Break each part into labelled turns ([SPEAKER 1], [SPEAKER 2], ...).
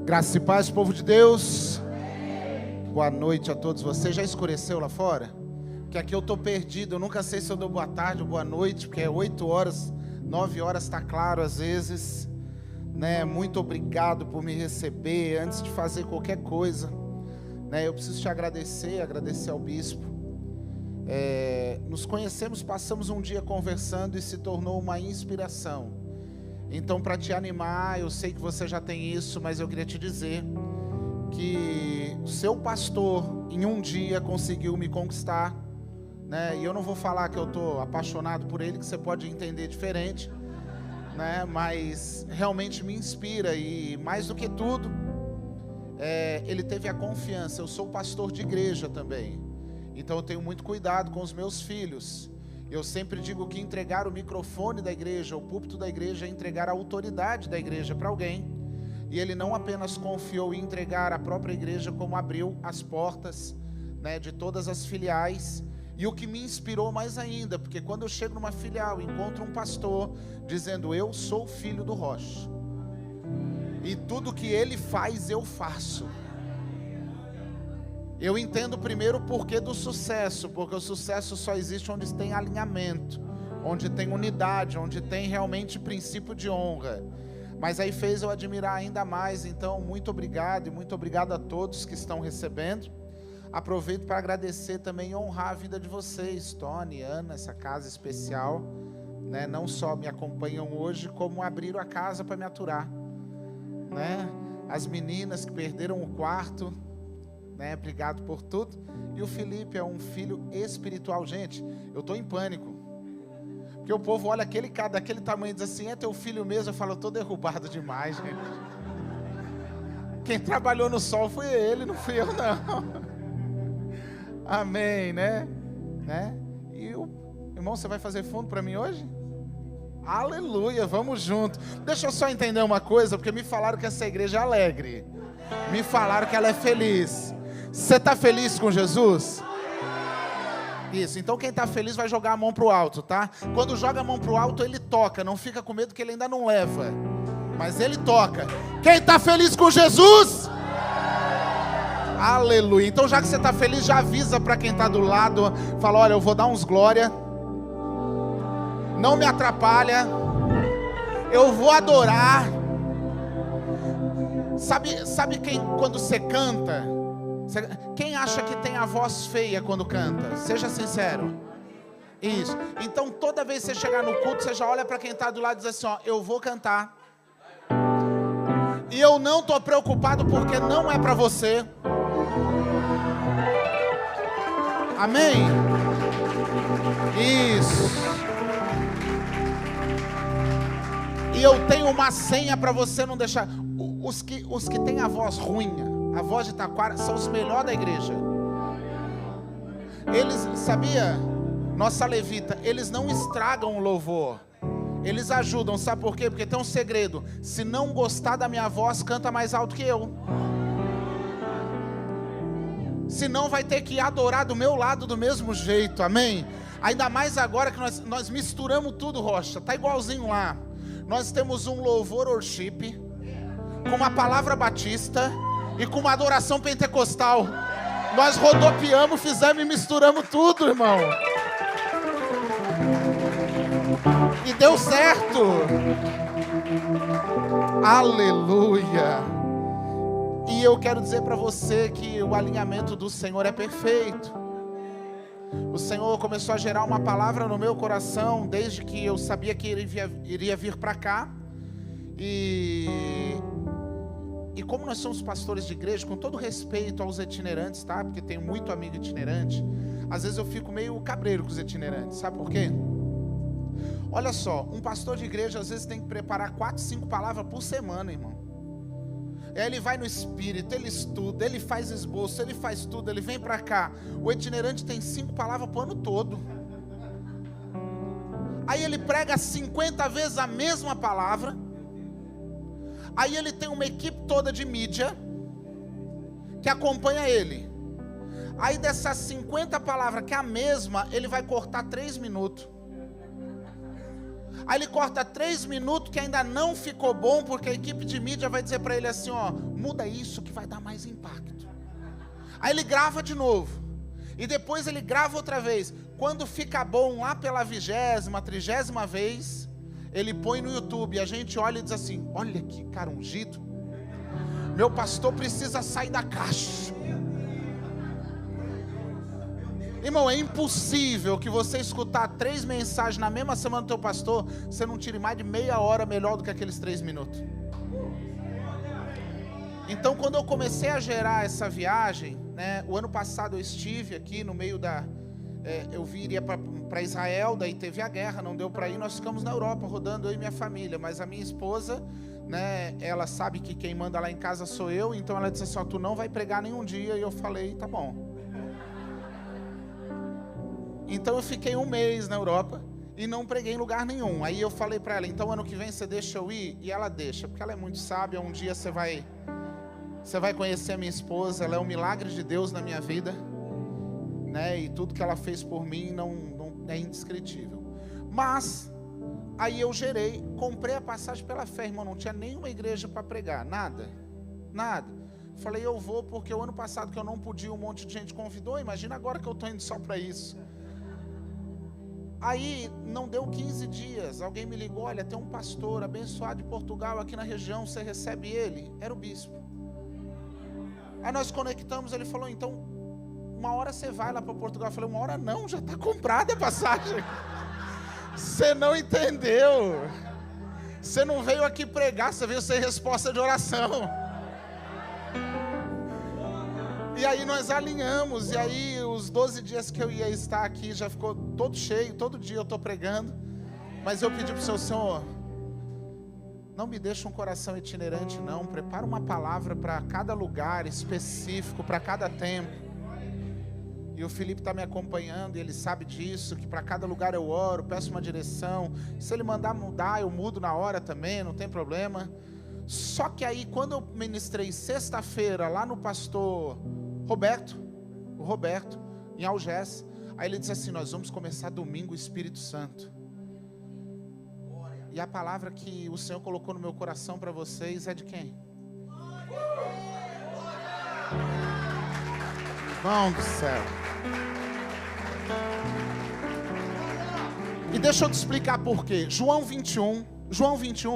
[SPEAKER 1] Graça e paz, povo de Deus. Boa noite a todos vocês. Já escureceu lá fora? Porque aqui eu estou perdido. Eu nunca sei se eu dou boa tarde ou boa noite, porque é 8 horas, 9 horas, está claro às vezes, né? Muito obrigado por me receber. Antes de fazer qualquer coisa, né? Eu preciso te agradecer ao bispo. Nos conhecemos, passamos um dia conversando e se tornou uma inspiração. Então, para te animar, eu sei que você já tem isso, mas eu queria te dizer que o seu pastor, em um dia, conseguiu me conquistar, né? E eu não vou falar que eu estou apaixonado por ele, que você pode entender diferente, né? Mas realmente me inspira e, mais do que tudo, ele teve a confiança. Eu sou pastor de igreja também, então eu tenho muito cuidado com os meus filhos. Eu sempre digo que entregar o microfone da igreja, o púlpito da igreja, é entregar a autoridade da igreja para alguém. E ele não apenas confiou em entregar a própria igreja, como abriu as portas, né, de todas as filiais. E o que me inspirou mais ainda, porque quando eu chego numa filial, encontro um pastor dizendo: eu sou filho do Rocha, e tudo que ele faz eu faço. Eu entendo primeiro o porquê do sucesso, porque o sucesso só existe onde tem alinhamento, onde tem unidade, onde tem realmente princípio de honra. Mas aí fez eu admirar ainda mais. Então, muito obrigado, e muito obrigado a todos que estão recebendo. Aproveito para agradecer também e honrar a vida de vocês, Tony, Ana, essa casa especial, né? Não só me acompanham hoje, como abriram a casa para me aturar, né? As meninas que perderam o quarto, né? Obrigado por tudo. E o Felipe é um filho espiritual. Gente, eu estou em pânico, porque o povo olha aquele cara daquele tamanho e diz assim: é teu filho mesmo? Eu falo: eu estou derrubado demais, gente. Quem trabalhou no sol foi ele, não fui eu não. Amém, né? E irmão, você vai fazer fundo para mim hoje? Aleluia, vamos junto. Deixa eu só entender uma coisa, porque me falaram que essa igreja é alegre, me falaram que ela é feliz. Você está feliz com Jesus? Isso, então quem está feliz vai jogar a mão para o alto, tá? Quando joga a mão para o alto, ele toca. Não fica com medo que ele ainda não leva, mas ele toca. Quem está feliz com Jesus? Aleluia. Então, já que você está feliz, já avisa para quem está do lado. Fala: olha, eu vou dar uns glória, não me atrapalha, eu vou adorar. Sabe quem, quando você canta, quem acha que tem a voz feia quando canta? Seja sincero. Isso. Então, toda vez que você chegar no culto, você já olha para quem está do lado e diz assim: ó, eu vou cantar, e eu não estou preocupado, porque não é para você. Amém? Isso. E eu tenho uma senha para você não deixar. Os que têm a voz ruim, a voz de taquara, são os melhores da igreja. Eles, sabia? Nossa levita, eles não estragam o louvor, eles ajudam. Sabe por quê? Porque tem um segredo: se não gostar da minha voz, canta mais alto que eu. Senão vai ter que adorar do meu lado do mesmo jeito, amém? Ainda mais agora que nós misturamos tudo, Rocha, tá igualzinho lá. Nós temos um louvor worship, com uma palavra batista e com uma adoração pentecostal. Nós rodopiamos, fizemos e misturamos tudo, irmão. E deu certo. Aleluia. E eu quero dizer para você que o alinhamento do Senhor é perfeito. O Senhor começou a gerar uma palavra no meu coração desde que eu sabia que ele iria vir para cá. E como nós somos pastores de igreja, com todo respeito aos itinerantes, tá? Porque tenho muito amigo itinerante. Às vezes eu fico meio cabreiro com os itinerantes. Sabe por quê? Olha só, um pastor de igreja às vezes tem que preparar 4, 5 palavras por semana, irmão. Ele vai no espírito, ele estuda, ele faz esboço, ele faz tudo, ele vem para cá. O itinerante tem 5 palavras para o ano todo. Aí ele prega 50 vezes a mesma palavra. Aí ele tem uma equipe toda de mídia que acompanha ele. Aí dessas 50 palavras que é a mesma, ele vai cortar 3 minutos. Aí ele corta 3 minutos que ainda não ficou bom, porque a equipe de mídia vai dizer para ele assim, ó, muda isso que vai dar mais impacto. Aí ele grava de novo, e depois ele grava outra vez. Quando fica bom lá pela 20ª, 30ª vez, ele põe no YouTube, e a gente olha e diz assim, olha que cara ungido, meu pastor precisa sair da caixa. Irmão, é impossível que você escutar 3 mensagens na mesma semana do teu pastor, você não tire mais de meia hora melhor do que aqueles 3 minutos. Então, quando eu comecei a gerar essa viagem, né, o ano passado eu estive aqui no meio eu iria para Israel, daí teve a guerra, não deu para ir, nós ficamos na Europa rodando, eu e minha família, mas a minha esposa, né, ela sabe que quem manda lá em casa sou eu, então ela disse assim, ó, tu não vai pregar nenhum dia, e eu falei, tá bom. Então eu fiquei 1 mês na Europa e não preguei em lugar nenhum. Aí eu falei para ela, então ano que vem você deixa eu ir? E ela deixa, porque ela é muito sábia. Um dia você vai conhecer a minha esposa, ela é um milagre de Deus na minha vida, né? E tudo que ela fez por mim não é indescritível. Mas aí eu comprei a passagem pela fé, irmão, não tinha nenhuma igreja para pregar, nada. Falei, eu vou, porque o ano passado que eu não podia, um monte de gente convidou, imagina agora que eu estou indo só para isso. Aí, não deu 15 dias, alguém me ligou, olha, tem um pastor abençoado de Portugal aqui na região, você recebe ele? Era o bispo. Aí nós conectamos, ele falou, então, 1 hora você vai lá para Portugal. Eu falei, 1 hora não, já está comprada a passagem. Você não entendeu. Você não veio aqui pregar, você veio ser resposta de oração. E aí nós alinhamos, e aí os 12 dias que eu ia estar aqui já ficou todo cheio, todo dia eu estou pregando. Mas eu pedi para o Senhor, não me deixa um coração itinerante não, prepara uma palavra para cada lugar específico, para cada tempo. E o Felipe está me acompanhando, e ele sabe disso, que para cada lugar eu oro, peço uma direção. Se ele mandar mudar, eu mudo na hora também, não tem problema. Só que aí, quando eu ministrei sexta-feira lá no pastor Roberto, em Algés, aí ele disse assim, nós vamos começar domingo o Espírito Santo. E a palavra que o Senhor colocou no meu coração para vocês é de quem? Irmão do céu. E deixa eu te explicar por quê. João 21,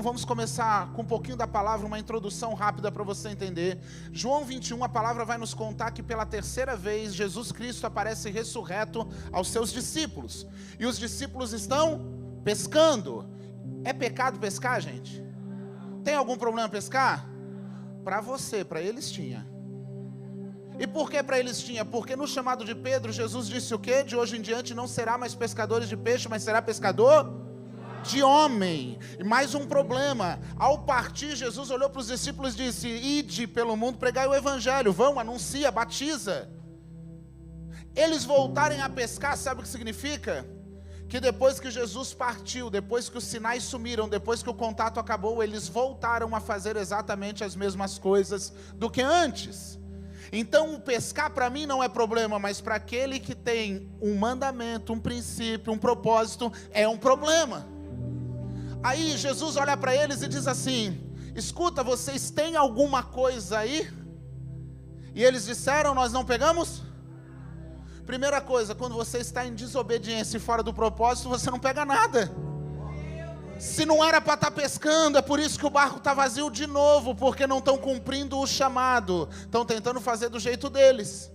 [SPEAKER 1] vamos começar com um pouquinho da palavra, uma introdução rápida para você entender. João 21, a palavra vai nos contar que pela 3ª vez Jesus Cristo aparece ressurreto aos seus discípulos. E os discípulos estão pescando. É pecado pescar, gente? Tem algum problema pescar? Para você, para eles tinha. E por que para eles tinha? Porque no chamado de Pedro, Jesus disse o quê? De hoje em diante não será mais pescadores de peixe, mas será pescador de homem. E mais um problema, ao partir Jesus olhou para os discípulos e disse, ide pelo mundo, pregai o evangelho, vão, anuncia, batiza. Eles voltarem a pescar, sabe o que significa? Que depois que Jesus partiu, depois que os sinais sumiram, depois que o contato acabou, eles voltaram a fazer exatamente as mesmas coisas do que antes. Então o pescar para mim não é problema, mas para aquele que tem um mandamento, um princípio, um propósito, é um problema. Aí Jesus olha para eles e diz assim, escuta, vocês têm alguma coisa aí? E eles disseram, nós não pegamos? Primeira coisa, quando você está em desobediência e fora do propósito, você não pega nada. Se não era para estar pescando, é por isso que o barco está vazio de novo, porque não estão cumprindo o chamado, estão tentando fazer do jeito deles.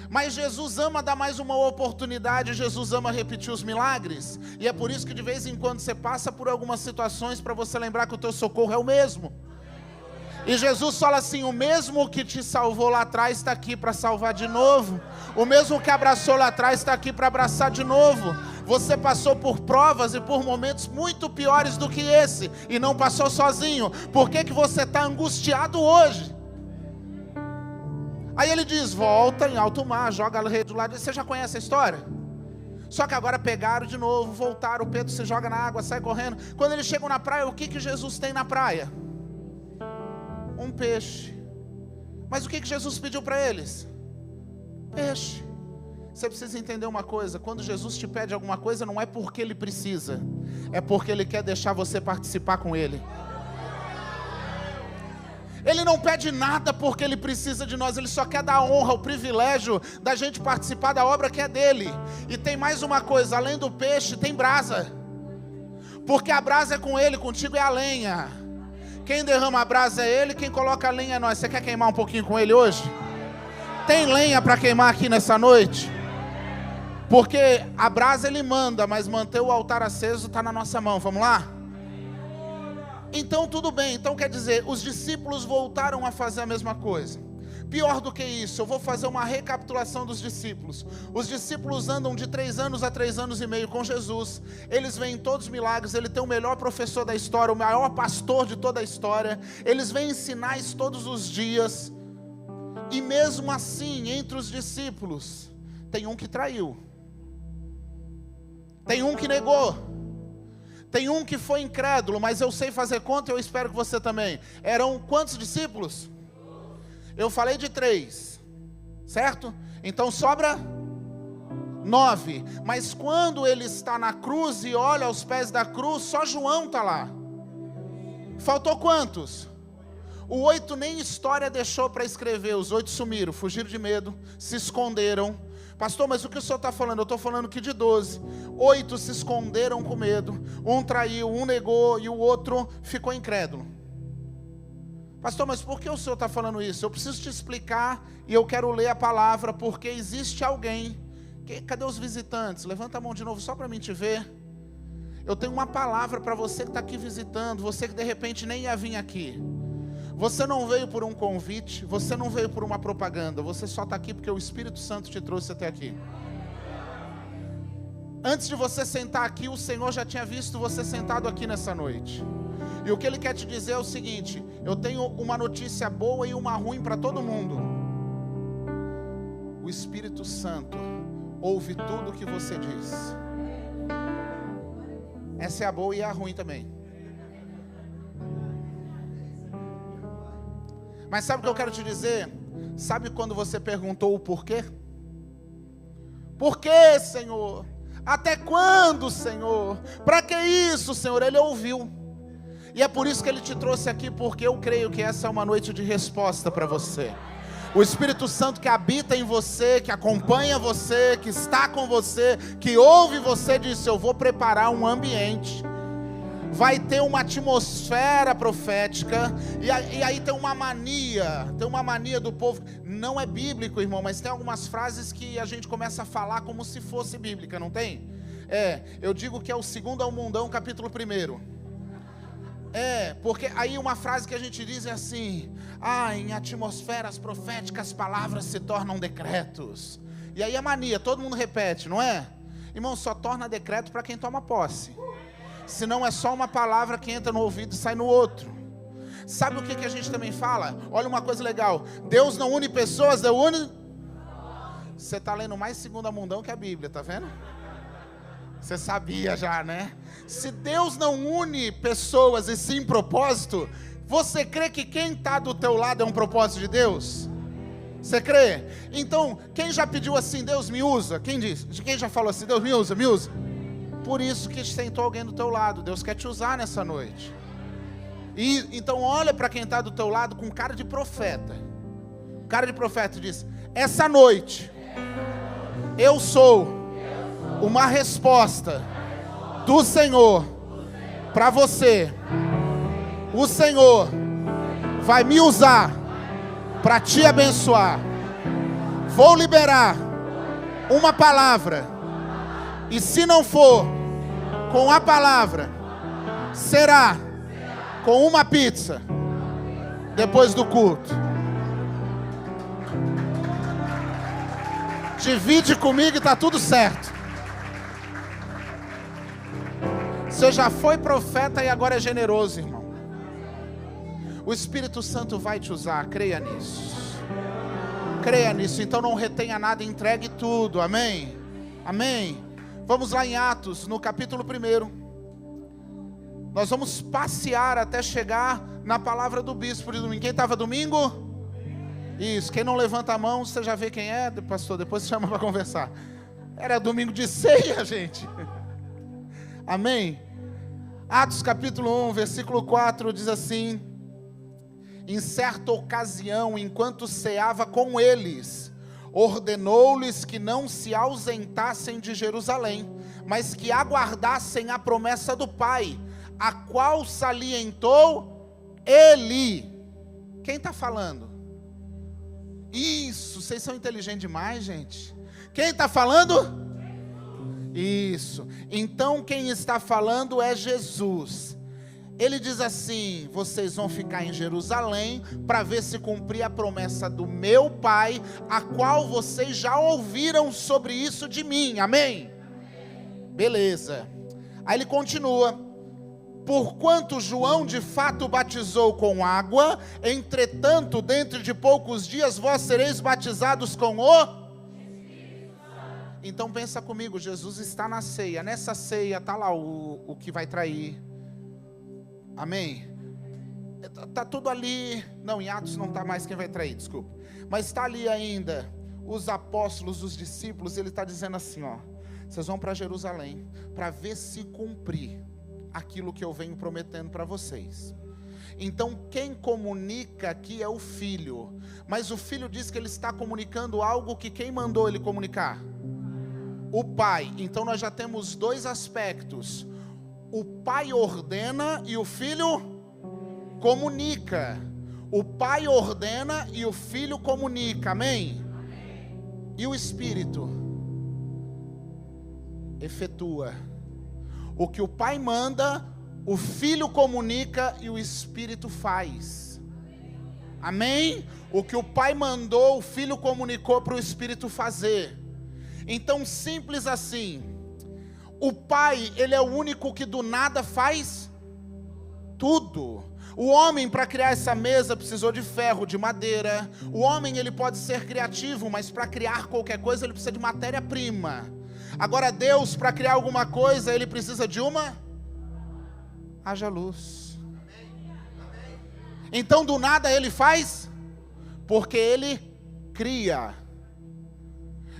[SPEAKER 1] Mas Jesus ama dar mais uma oportunidade, Jesus ama repetir os milagres, e é por isso que de vez em quando você passa por algumas situações para você lembrar que o teu socorro é o mesmo. E Jesus fala assim, o mesmo que te salvou lá atrás está aqui para salvar de novo. O mesmo que abraçou lá atrás está aqui para abraçar de novo. Você passou por provas e por momentos muito piores do que esse, e não passou sozinho. Por que você está angustiado hoje? Aí ele diz, volta em alto mar, joga a rede do lado. Você já conhece a história? Só que agora pegaram de novo, voltaram, o Pedro se joga na água, sai correndo. Quando eles chegam na praia, o que Jesus tem na praia? Um peixe. Mas o que Jesus pediu para eles? Peixe. Você precisa entender uma coisa: quando Jesus te pede alguma coisa, não é porque Ele precisa, é porque Ele quer deixar você participar com Ele. Ele não pede nada porque Ele precisa de nós, Ele só quer dar a honra, o privilégio da gente participar da obra que é dele. E tem mais uma coisa: além do peixe, tem brasa, porque a brasa é com Ele, contigo é a lenha. Quem derrama a brasa é Ele, quem coloca a lenha é nós. Você quer queimar um pouquinho com Ele hoje? Tem lenha para queimar aqui nessa noite? Porque a brasa Ele manda, mas manter o altar aceso está na nossa mão. Vamos lá? Então tudo bem. Então quer dizer, os discípulos voltaram a fazer a mesma coisa. Pior do que isso, eu vou fazer uma recapitulação dos discípulos. Os discípulos andam de 3 anos a 3 anos e meio com Jesus. Eles veem todos os milagres. Ele tem o melhor professor da história, o maior pastor de toda a história. Eles veem sinais todos os dias. E mesmo assim, entre os discípulos, tem um que traiu, tem um que negou, tem um que foi incrédulo. Mas eu sei fazer conta e eu espero que você também. Eram quantos discípulos? Eu falei de 3, certo? Então sobra 9. Mas quando ele está na cruz e olha aos pés da cruz, só João está lá. Faltou quantos? O 8 nem história deixou para escrever. Os 8 sumiram, fugiram de medo, se esconderam. Pastor, mas o que o senhor está falando? Eu estou falando que de 12, 8 se esconderam com medo. Um traiu, um negou e o outro ficou incrédulo. Pastor, mas por que o senhor está falando isso? Eu preciso te explicar e eu quero ler a palavra, porque existe alguém. Cadê os visitantes? Levanta a mão de novo só para mim te ver. Eu tenho uma palavra para você que está aqui visitando, você que de repente nem ia vir aqui. Você não veio por um convite, você não veio por uma propaganda, você só está aqui porque o Espírito Santo te trouxe até aqui. Antes de você sentar aqui, o Senhor já tinha visto você sentado aqui nessa noite. E o que Ele quer te dizer é o seguinte: eu tenho uma notícia boa e uma ruim para todo mundo. O Espírito Santo ouve tudo o que você diz. Essa é a boa e a ruim também. Mas sabe o que eu quero te dizer? Sabe quando você perguntou o porquê? Por que, Senhor? Até quando, Senhor? Para que isso, Senhor? Ele ouviu. E é por isso que Ele te trouxe aqui, porque eu creio que essa é uma noite de resposta para você. O Espírito Santo que habita em você, que acompanha você, que está com você, que ouve você, disse: eu vou preparar um ambiente. Vai ter uma atmosfera profética. E aí tem uma mania do povo. Não é bíblico, irmão, mas tem algumas frases que a gente começa a falar como se fosse bíblica, não tem? Eu digo que é o 2 ao Mundão, capítulo 1. Porque aí uma frase que a gente diz é assim: em atmosferas proféticas palavras se tornam decretos. E aí a mania, todo mundo repete, não é? Irmão, só torna decreto para quem toma posse. Senão é só uma palavra que entra no ouvido e sai no outro. Sabe o que a gente também fala? Olha uma coisa legal: Deus não une pessoas, Deus une... Você está lendo mais 2 Mundão que a Bíblia, tá vendo? Você sabia já, né? Se Deus não une pessoas e sim propósito, você crê que quem está do teu lado é um propósito de Deus? Você crê? Então, quem já pediu assim: Deus me usa? Quem disse? Quem já falou assim: Deus me usa, me usa? Por isso que sentou alguém do teu lado. Deus quer te usar nessa noite. E então olha para quem está do teu lado com cara de profeta. Cara de profeta diz: essa noite eu sou uma resposta do Senhor para você. O Senhor vai me usar para te abençoar. Vou liberar uma palavra. E se não for com a palavra, será com uma pizza depois do culto. Divide comigo e está tudo certo. Você já foi profeta e agora é generoso, irmão. O Espírito Santo vai te usar, creia nisso. Creia nisso, então não retenha nada, entregue tudo, amém? Amém? Vamos lá em Atos, no capítulo 1. Nós vamos passear até chegar na palavra do bispo de domingo. Quem estava domingo? Isso, quem não levanta a mão, você já vê quem é, pastor, depois chama para conversar. Era domingo de ceia, gente. Amém? Atos capítulo 1, versículo 4 diz assim: em certa ocasião, enquanto ceava com eles, ordenou-lhes que não se ausentassem de Jerusalém, mas que aguardassem a promessa do Pai, a qual salientou ele. Quem está falando? Isso, vocês são inteligentes demais, gente. Quem está falando? Isso, então quem está falando é Jesus. Ele diz assim: vocês vão ficar em Jerusalém para ver se cumprir a promessa do meu Pai, a qual vocês já ouviram sobre isso de mim, amém? Beleza, aí ele continua: porquanto João de fato batizou com água, entretanto dentro de poucos dias vós sereis batizados com o... Então pensa comigo, Jesus está na ceia, nessa ceia está lá o que vai trair, amém? Está tudo ali, não, em Atos não está mais quem vai trair, desculpa, mas está ali ainda, os apóstolos, os discípulos, ele está dizendo assim, ó, vocês vão para Jerusalém, para ver se cumprir aquilo que eu venho prometendo para vocês. Então quem comunica aqui é o Filho, mas o Filho diz que ele está comunicando algo que quem mandou ele comunicar? O Pai. Então nós já temos dois aspectos: o Pai ordena e o Filho comunica. O Pai ordena e o Filho comunica, amém? E o Espírito efetua. O que o Pai manda, o Filho comunica e o Espírito faz, amém? O que o Pai mandou, o Filho comunicou para o Espírito fazer. Então, simples assim, o Pai, ele é o único que do nada faz tudo. O homem, para criar essa mesa, precisou de ferro, de madeira. O homem, ele pode ser criativo, mas para criar qualquer coisa, ele precisa de matéria-prima. Agora, Deus, para criar alguma coisa, ele precisa de uma... haja luz. Então, do nada, ele faz, porque ele cria.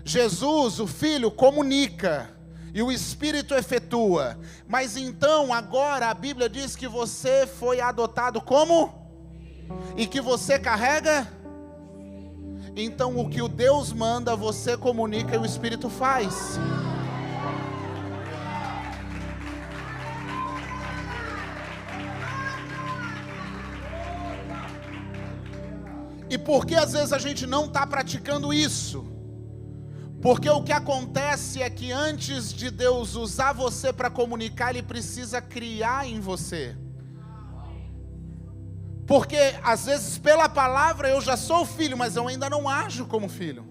[SPEAKER 1] Jesus, o Filho, comunica e o Espírito efetua. Mas então, agora a Bíblia diz que você foi adotado como? E que você carrega? Então o que o Deus manda, você comunica e o Espírito faz. E por que às vezes a gente não está praticando isso? Porque o que acontece é que antes de Deus usar você para comunicar, Ele precisa criar em você. Porque às vezes pela palavra eu já sou filho, mas eu ainda não ajo como filho.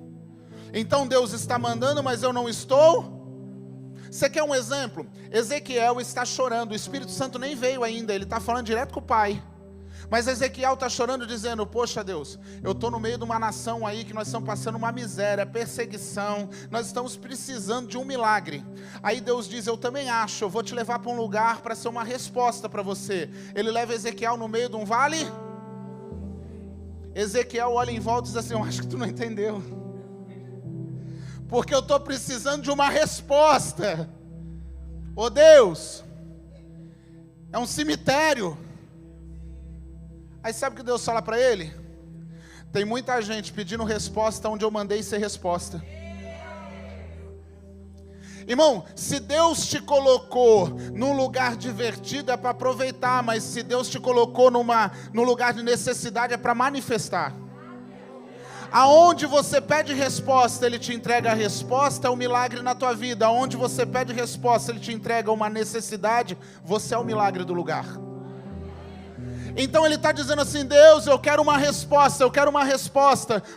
[SPEAKER 1] Então Deus está mandando, mas eu não estou. Você quer um exemplo? Ezequiel está chorando, o Espírito Santo nem veio ainda, ele está falando direto com o Pai. Mas Ezequiel está chorando dizendo: poxa Deus, eu estou no meio de uma nação aí que nós estamos passando uma miséria, perseguição, nós estamos precisando de um milagre. Aí Deus diz: eu também acho, eu vou te levar para um lugar para ser uma resposta para você. Ele leva Ezequiel no meio de um vale. Ezequiel olha em volta e diz assim: eu acho que tu não entendeu, porque eu estou precisando de uma resposta. Ô Deus, é um cemitério. Aí sabe o que Deus fala para ele? Tem muita gente pedindo resposta onde eu mandei ser resposta. Irmão, se Deus te colocou num lugar divertido é para aproveitar, mas se Deus te colocou num lugar de necessidade é para manifestar. Aonde você pede resposta, Ele te entrega a resposta, é um milagre na tua vida. Aonde você pede resposta, Ele te entrega uma necessidade, você é o milagre do lugar. Então ele está dizendo assim: Deus, eu quero uma resposta,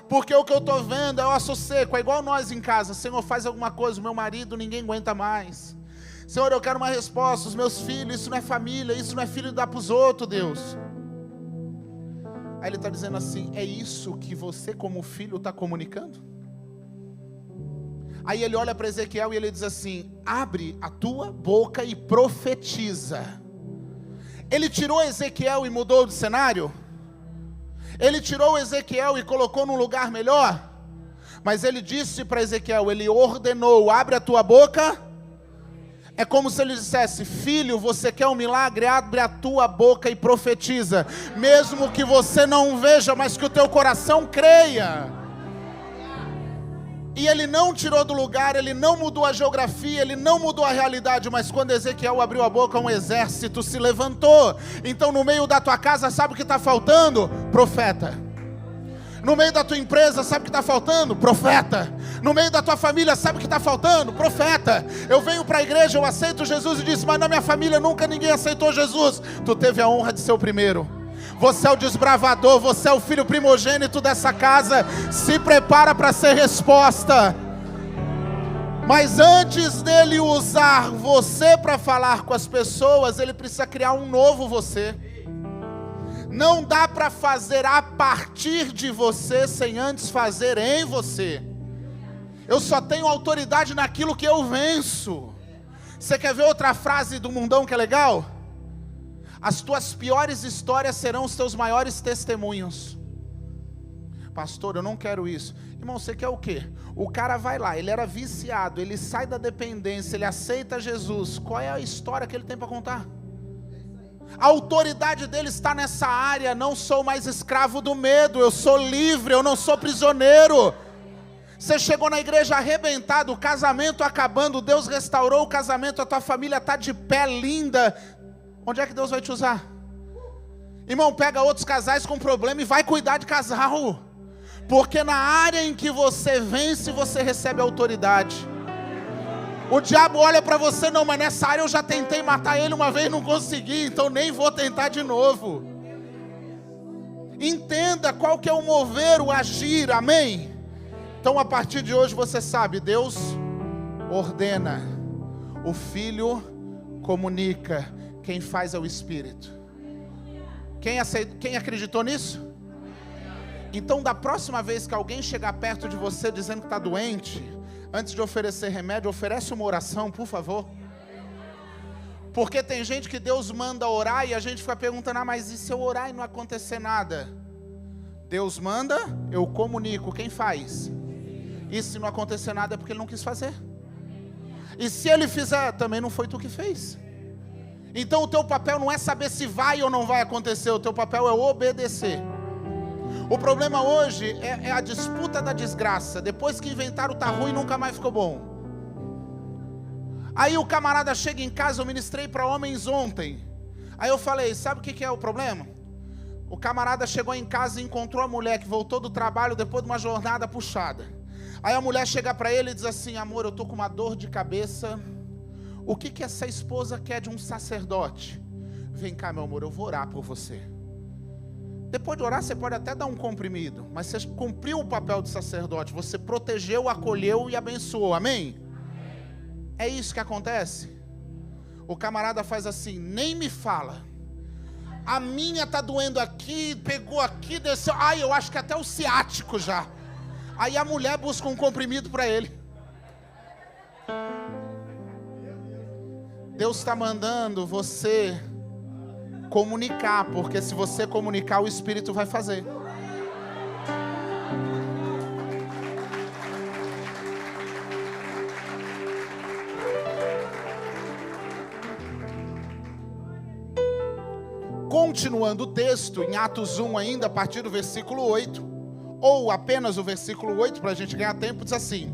[SPEAKER 1] porque o que eu estou vendo é osso seco, é igual nós em casa. Senhor, faz alguma coisa, o meu marido, ninguém aguenta mais. Senhor, eu quero uma resposta, os meus filhos, isso não é família, isso não é filho dar para os outros, Deus. Aí ele está dizendo assim: é isso que você como filho está comunicando? Aí ele olha para Ezequiel e ele diz assim: abre a tua boca e profetiza. Ele tirou Ezequiel e mudou de cenário? Ele tirou Ezequiel e colocou num lugar melhor, mas ele disse para Ezequiel, ele ordenou, abre a tua boca. É como se ele dissesse, filho, você quer um milagre? Abre a tua boca e profetiza, mesmo que você não veja, mas que o teu coração creia. E ele não tirou do lugar, ele não mudou a geografia, ele não mudou a realidade, mas quando Ezequiel abriu a boca, um exército se levantou. Então no meio da tua casa, sabe o que está faltando? Profeta. No meio da tua empresa, sabe o que está faltando? Profeta. No meio da tua família, sabe o que está faltando? Profeta. Eu venho para a igreja, eu aceito Jesus e disse, mas na minha família nunca ninguém aceitou Jesus. Tu teve a honra de ser o primeiro. Você é o desbravador, você é o filho primogênito dessa casa. Se prepara para ser resposta. Mas antes dele usar você para falar com as pessoas, ele precisa criar um novo você. Não dá para fazer a partir de você sem antes fazer em você. Eu só tenho autoridade naquilo que eu venço. Você quer ver outra frase do mundão que é legal? As tuas piores histórias serão os teus maiores testemunhos. Pastor, eu não quero isso. Irmão, você quer o quê? O cara vai lá, ele era viciado, ele sai da dependência, ele aceita Jesus. Qual é a história que ele tem para contar? A autoridade dele está nessa área. Não sou mais escravo do medo, eu sou livre, eu não sou prisioneiro. Você chegou na igreja arrebentado, o casamento acabando, Deus restaurou o casamento, a tua família está de pé, linda. Onde é que Deus vai te usar? Irmão, pega outros casais com problema e vai cuidar de casal. Porque na área em que você vence, você recebe autoridade. O diabo olha para você, não, mas nessa área eu já tentei matar ele uma vez e não consegui, então nem vou tentar de novo. Entenda qual que é o mover, o agir, amém? Então a partir de hoje você sabe, Deus ordena, o Filho comunica, quem faz é o Espírito. Quem acreditou nisso? Então da próxima vez que alguém chegar perto de você dizendo que está doente, antes de oferecer remédio, oferece uma oração, por favor. Porque tem gente que Deus manda orar e a gente fica perguntando, mas e se eu orar e não acontecer nada? Deus manda, eu comunico, quem faz? E se não acontecer nada é porque ele não quis fazer. E se ele fizer, também não foi tu que fez. Então o teu papel não é saber se vai ou não vai acontecer, o teu papel é obedecer. O problema hoje é a disputa da desgraça. Depois que inventaram tá ruim, nunca mais ficou bom. Aí o camarada chega em casa, eu ministrei para homens ontem. Aí eu falei, sabe o que é o problema? O camarada chegou em casa e encontrou a mulher que voltou do trabalho depois de uma jornada puxada. Aí a mulher chega para ele e diz assim, amor, eu tô com uma dor de cabeça. O que essa esposa quer de um sacerdote? Vem cá, meu amor, eu vou orar por você. Depois de orar, você pode até dar um comprimido, mas você cumpriu o papel de sacerdote, você protegeu, acolheu e abençoou, amém? É isso que acontece. O camarada faz assim, nem me fala. A minha tá doendo aqui, pegou aqui, desceu. Ai, eu acho que até o ciático já. Aí a mulher busca um comprimido para ele. Deus está mandando você comunicar, porque se você comunicar, o Espírito vai fazer. Continuando o texto, em Atos 1 ainda, a partir do versículo 8, ou apenas o versículo 8, para a gente ganhar tempo, diz assim: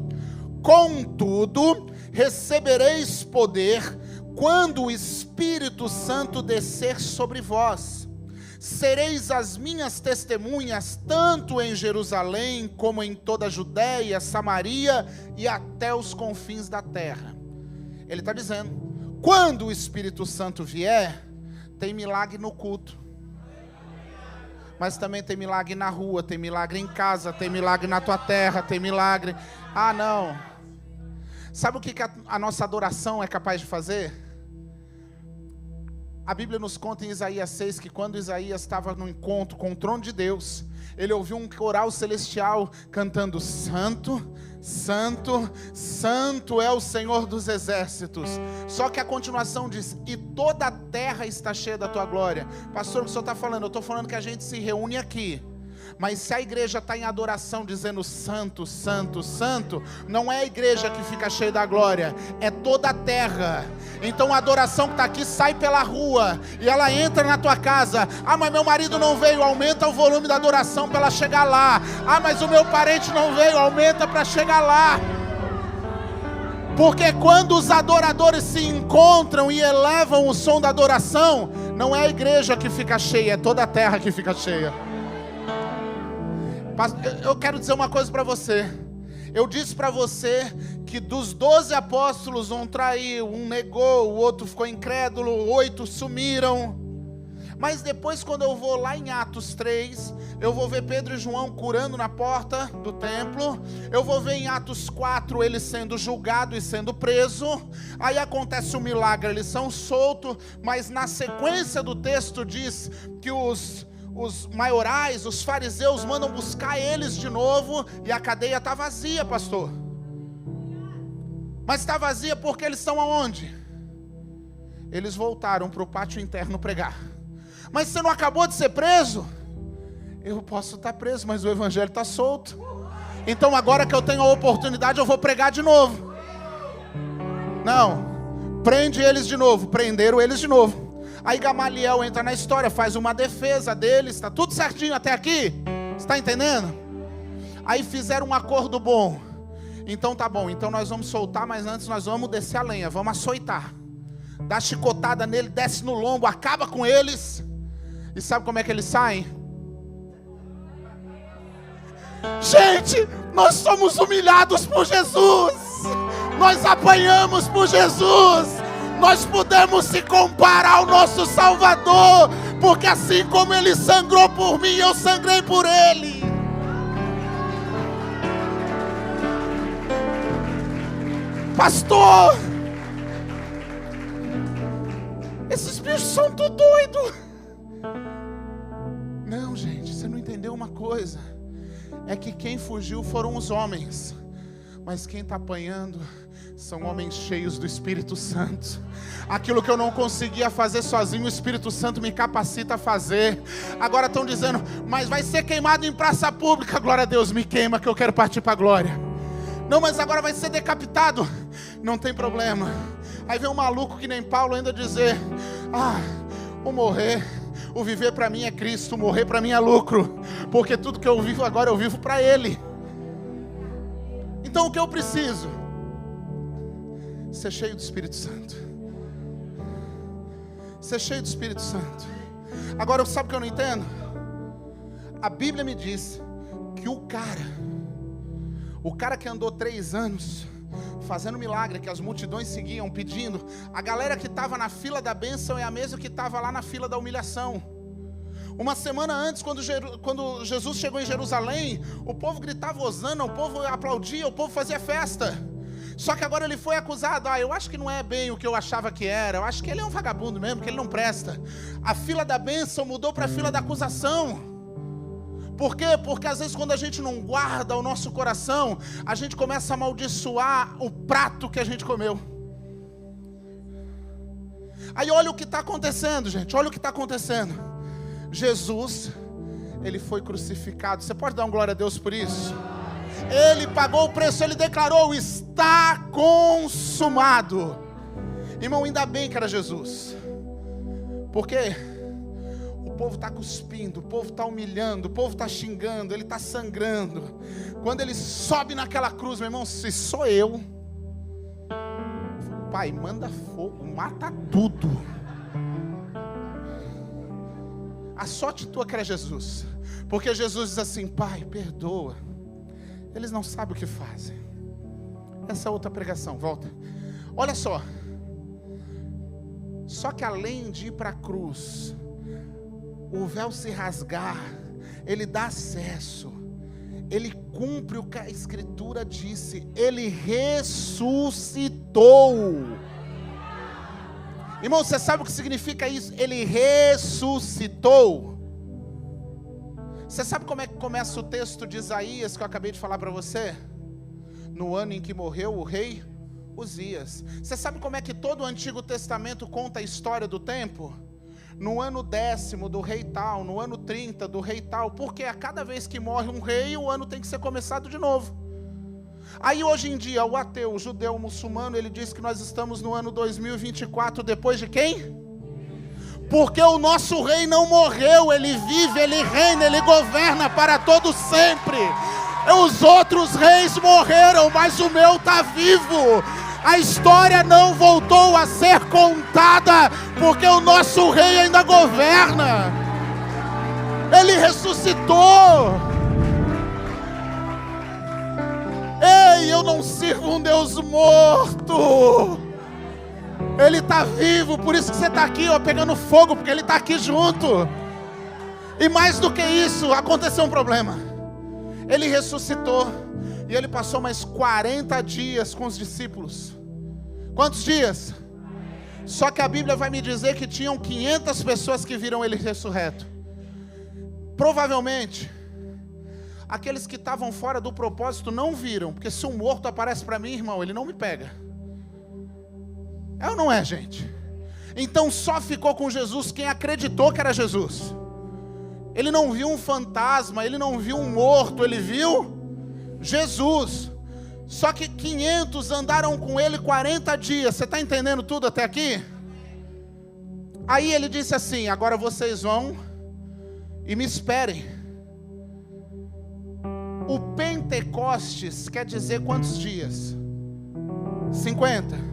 [SPEAKER 1] contudo, recebereis poder quando o Espírito Santo descer sobre vós. Sereis as minhas testemunhas, tanto em Jerusalém, como em toda a Judéia, Samaria e até os confins da terra. Ele está dizendo, quando o Espírito Santo vier, tem milagre no culto, mas também tem milagre na rua, tem milagre em casa, tem milagre na tua terra, tem milagre... Ah, não. Sabe o que a nossa adoração é capaz de fazer? A Bíblia nos conta em Isaías 6 que quando Isaías estava no encontro com o trono de Deus, ele ouviu um coral celestial cantando: Santo, Santo, Santo é o Senhor dos exércitos. Só que a continuação diz: e toda a terra está cheia da tua glória. Pastor, o que o senhor está falando? Eu estou falando que a gente se reúne aqui, Mas se a igreja está em adoração, dizendo santo, santo, santo, não é a igreja que fica cheia da glória, é toda a terra. Então a adoração que está aqui sai pela rua, e ela entra na tua casa. Ah, mas meu marido não veio, aumenta o volume da adoração para ela chegar lá. Ah, mas o meu parente não veio, aumenta para chegar lá. Porque quando os adoradores se encontram e elevam o som da adoração, não é a igreja que fica cheia, é toda a terra que fica cheia. Eu quero dizer uma coisa para você. Eu disse para você que dos 12 apóstolos, um traiu, um negou, o outro ficou incrédulo, 8 sumiram. Mas depois, quando eu vou lá em Atos 3, eu vou ver Pedro e João curando na porta do templo. Eu vou ver em Atos 4 eles sendo julgados e sendo presos. Aí acontece um milagre, eles são soltos. Mas na sequência do texto diz que os maiorais, os fariseus mandam buscar eles de novo. E a cadeia está vazia, pastor. Mas está vazia porque eles estão aonde? Eles voltaram para o pátio interno pregar. Mas você não acabou de ser preso? Eu posso estar preso, mas o evangelho está solto. Então agora que eu tenho a oportunidade, eu vou pregar de novo. Não, prende eles de novo. Prenderam eles de novo. Aí Gamaliel entra na história, faz uma defesa deles. Está tudo certinho até aqui? Está entendendo? Aí fizeram um acordo bom. Então tá bom, então nós vamos soltar, mas antes nós vamos descer a lenha, vamos açoitar. Dá chicotada nele, desce no lombo, acaba com eles. E sabe como é que eles saem? Gente, nós somos humilhados por Jesus. Nós apanhamos por Jesus. Nós podemos se comparar ao nosso Salvador. Porque assim como Ele sangrou por mim, eu sangrei por Ele. Pastor, esses bichos são tudo doidos. Não, gente, você não entendeu uma coisa. É que quem fugiu foram os homens, mas quem está apanhando são homens cheios do Espírito Santo. Aquilo que eu não conseguia fazer sozinho, o Espírito Santo me capacita a fazer. Agora estão dizendo, mas vai ser queimado em praça pública. Glória a Deus, me queima que eu quero partir para a glória. Não, mas agora vai ser decapitado. Não tem problema. Aí vem um maluco que nem Paulo ainda dizer, o morrer, o viver para mim é Cristo, o morrer para mim é lucro, porque tudo que eu vivo agora eu vivo para Ele. Então o que eu preciso? Ser cheio do Espírito Santo. Ser cheio do Espírito Santo. Agora, sabe o que eu não entendo? A Bíblia me diz que o cara que andou 3 anos fazendo milagre, que as multidões seguiam pedindo, a galera que estava na fila da bênção é a mesma que estava lá na fila da humilhação. Uma semana antes, quando Jesus chegou em Jerusalém, o povo gritava hosana, o povo aplaudia, o povo fazia festa. Só que agora ele foi acusado. Eu acho que não é bem o que eu achava que era. Eu acho que ele é um vagabundo mesmo, que ele não presta. A fila da bênção mudou para a fila da acusação. Por quê? Porque às vezes quando a gente não guarda o nosso coração, a gente começa a amaldiçoar o prato que a gente comeu. Aí olha o que está acontecendo, gente. Olha o que está acontecendo. Jesus, Ele foi crucificado. Você pode dar uma glória a Deus por isso? Ele pagou o preço, Ele declarou, está consumado. Irmão, ainda bem que era Jesus. Por quê? O povo está cuspindo, o povo está humilhando, o povo está xingando, ele está sangrando. Quando ele sobe naquela cruz, meu irmão, se sou eu, Pai, manda fogo, mata tudo. A sorte tua que era Jesus, porque Jesus diz assim, Pai, perdoa, eles não sabem o que fazem. Essa é outra pregação, volta. Olha só que além de ir para a cruz, o véu se rasgar, ele dá acesso, ele cumpre o que a Escritura disse, ele ressuscitou. Irmão, você sabe o que significa isso? Ele ressuscitou. Você sabe como é que começa o texto de Isaías que eu acabei de falar para você? No ano em que morreu o rei Uzias. Você sabe como é que todo o Antigo Testamento conta a história do templo? no ano 10º do rei tal, no ano 30 do rei tal, porque a cada vez que morre um rei, o ano tem que ser começado de novo. Aí hoje em dia, o ateu, o judeu, o muçulmano, ele diz que nós estamos no ano 2024, depois de quem? Porque o nosso rei não morreu, ele vive, ele reina, ele governa para todo sempre. Os outros reis morreram, mas o meu está vivo. A história não voltou a ser contada, porque o nosso rei ainda governa. Ele ressuscitou. Ei, eu não sirvo um Deus morto. Ele está vivo, por isso que você está aqui, ó, pegando fogo, porque Ele está aqui junto. E mais do que isso, aconteceu um problema. Ele ressuscitou. E Ele passou mais 40 dias com os discípulos. Quantos dias? Só que a Bíblia vai me dizer que tinham 500 pessoas que viram Ele ressurreto. Provavelmente, aqueles que estavam fora do propósito não viram. Porque se um morto aparece para mim, irmão, ele não me pega. É ou não é, gente? Então só ficou com Jesus quem acreditou que era Jesus. Ele não viu um fantasma, ele não viu um morto, ele viu Jesus. Só que 500 andaram com ele 40 dias. Você está entendendo tudo até aqui? Aí ele disse assim: agora vocês vão e me esperem. O Pentecostes quer dizer quantos dias? 50.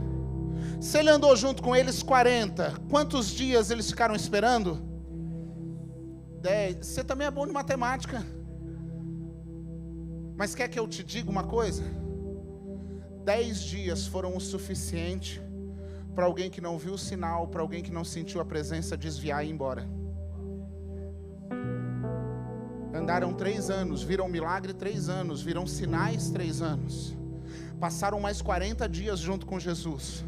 [SPEAKER 1] Se ele andou junto com eles 40, quantos dias eles ficaram esperando? 10. Você também é bom de matemática. Mas quer que eu te diga uma coisa? 10 dias foram o suficiente para alguém que não viu o sinal, para alguém que não sentiu a presença, desviar e ir embora. Andaram 3 anos, viram milagre 3 anos, viram sinais 3 anos. Passaram mais 40 dias junto com Jesus.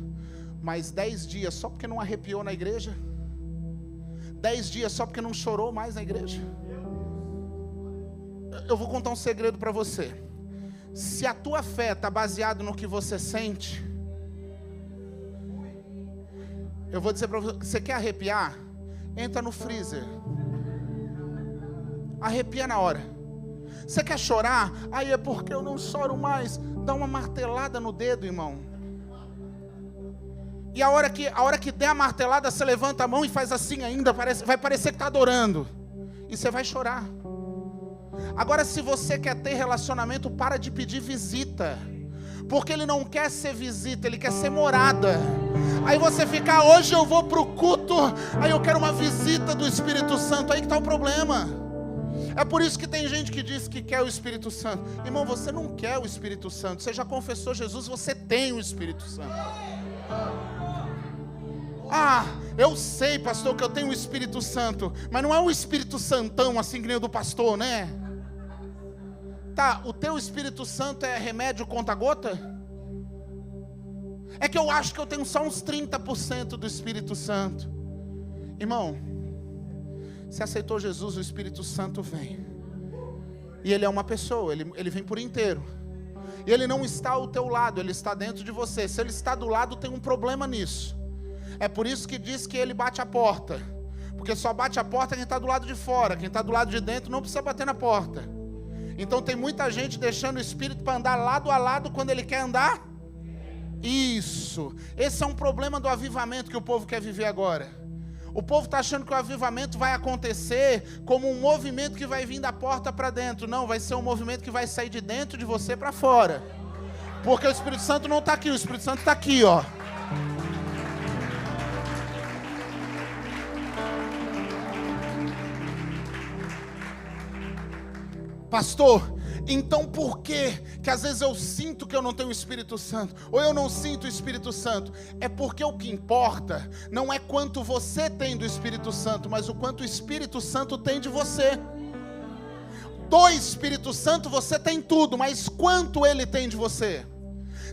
[SPEAKER 1] Mais 10 dias só porque não arrepiou na igreja? 10 dias só porque não chorou mais na igreja? Eu vou contar um segredo para você. Se a tua fé está baseada no que você sente, eu vou dizer para você, você quer arrepiar? Entra no freezer. Arrepia na hora. Você quer chorar? Aí é porque eu não choro mais. Dá uma martelada no dedo, irmão. E a hora que der a martelada, você levanta a mão e faz assim ainda, vai parecer que está adorando. E você vai chorar. Agora, se você quer ter relacionamento, para de pedir visita. Porque Ele não quer ser visita, Ele quer ser morada. Aí você fica, hoje eu vou para o culto, aí eu quero uma visita do Espírito Santo. Aí que está o problema. É por isso que tem gente que diz que quer o Espírito Santo. Irmão, você não quer o Espírito Santo. Você já confessou Jesus, você tem o Espírito Santo. Ah, eu sei, pastor, que eu tenho o Espírito Santo. Mas não é o Espírito Santão assim que nem o do pastor, né? Tá, o teu Espírito Santo é remédio conta-gota? É que eu acho que eu tenho só uns 30% do Espírito Santo. Irmão, se aceitou Jesus, o Espírito Santo vem. E Ele é uma pessoa, ele vem por inteiro. E Ele não está ao teu lado, Ele está dentro de você. Se Ele está do lado, tem um problema nisso. É por isso que diz que Ele bate a porta. Porque só bate a porta quem está do lado de fora. Quem está do lado de dentro não precisa bater na porta. Então tem muita gente deixando o Espírito para andar lado a lado quando ele quer andar. Isso. Esse é um problema do avivamento que o povo quer viver agora. O povo está achando que o avivamento vai acontecer como um movimento que vai vir da porta para dentro. Não, vai ser um movimento que vai sair de dentro de você para fora. Porque o Espírito Santo não está aqui, o Espírito Santo está aqui, ó. Pastor, então por que às vezes eu sinto que eu não tenho o Espírito Santo? Ou eu não sinto o Espírito Santo? É porque o que importa não é quanto você tem do Espírito Santo, mas o quanto o Espírito Santo tem de você. Do Espírito Santo você tem tudo, mas quanto ele tem de você?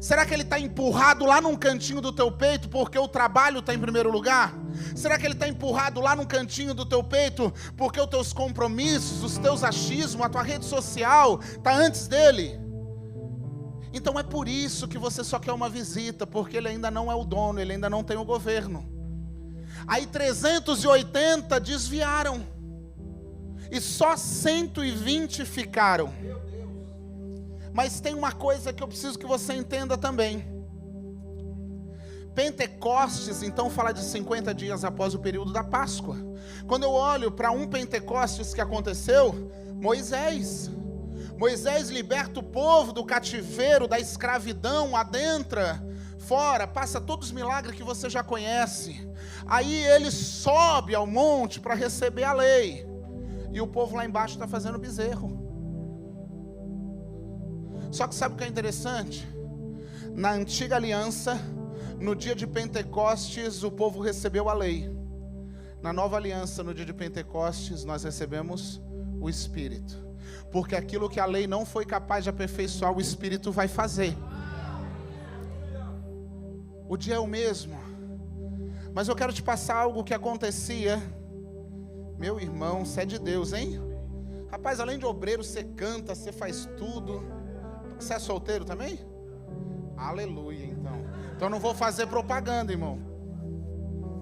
[SPEAKER 1] Será que ele está empurrado lá num cantinho do teu peito porque o trabalho está em primeiro lugar? Será que ele está empurrado lá num cantinho do teu peito porque os teus compromissos, os teus achismos, a tua rede social está antes dele? Então é por isso que você só quer uma visita, porque ele ainda não é o dono, ele ainda não tem o governo. Aí 380 desviaram. E só 120 ficaram. Mas tem uma coisa que eu preciso que você entenda também. Pentecostes, então, fala de 50 dias após o período da Páscoa. Quando eu olho para um Pentecostes que aconteceu, Moisés liberta o povo do cativeiro, da escravidão, adentra, fora, passa todos os milagres que você já conhece. Aí ele sobe ao monte para receber a lei. E o povo lá embaixo está fazendo bezerro. Só que sabe o que é interessante? Na antiga aliança, no dia de Pentecostes, o povo recebeu a lei. Na nova aliança, no dia de Pentecostes, nós recebemos o Espírito. Porque aquilo que a lei não foi capaz de aperfeiçoar, o Espírito vai fazer. O dia é o mesmo. Mas eu quero te passar algo que acontecia. Meu irmão, você é de Deus, hein? Rapaz, além de obreiro, você canta, você faz tudo. Você é solteiro também? Aleluia, então. Então eu não vou fazer propaganda, irmão.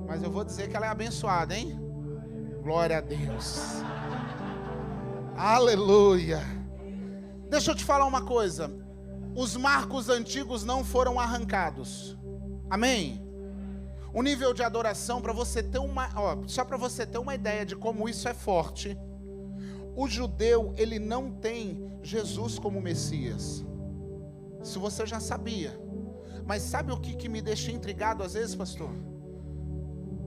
[SPEAKER 1] Mas eu vou dizer que ela é abençoada, hein? Glória a Deus. Aleluia. Deixa eu te falar uma coisa. Os marcos antigos não foram arrancados. Amém? O nível de adoração, para você ter só para você ter uma ideia de como isso é forte. O judeu, ele não tem Jesus como Messias. Isso você já sabia. Mas sabe o que me deixa intrigado às vezes, pastor?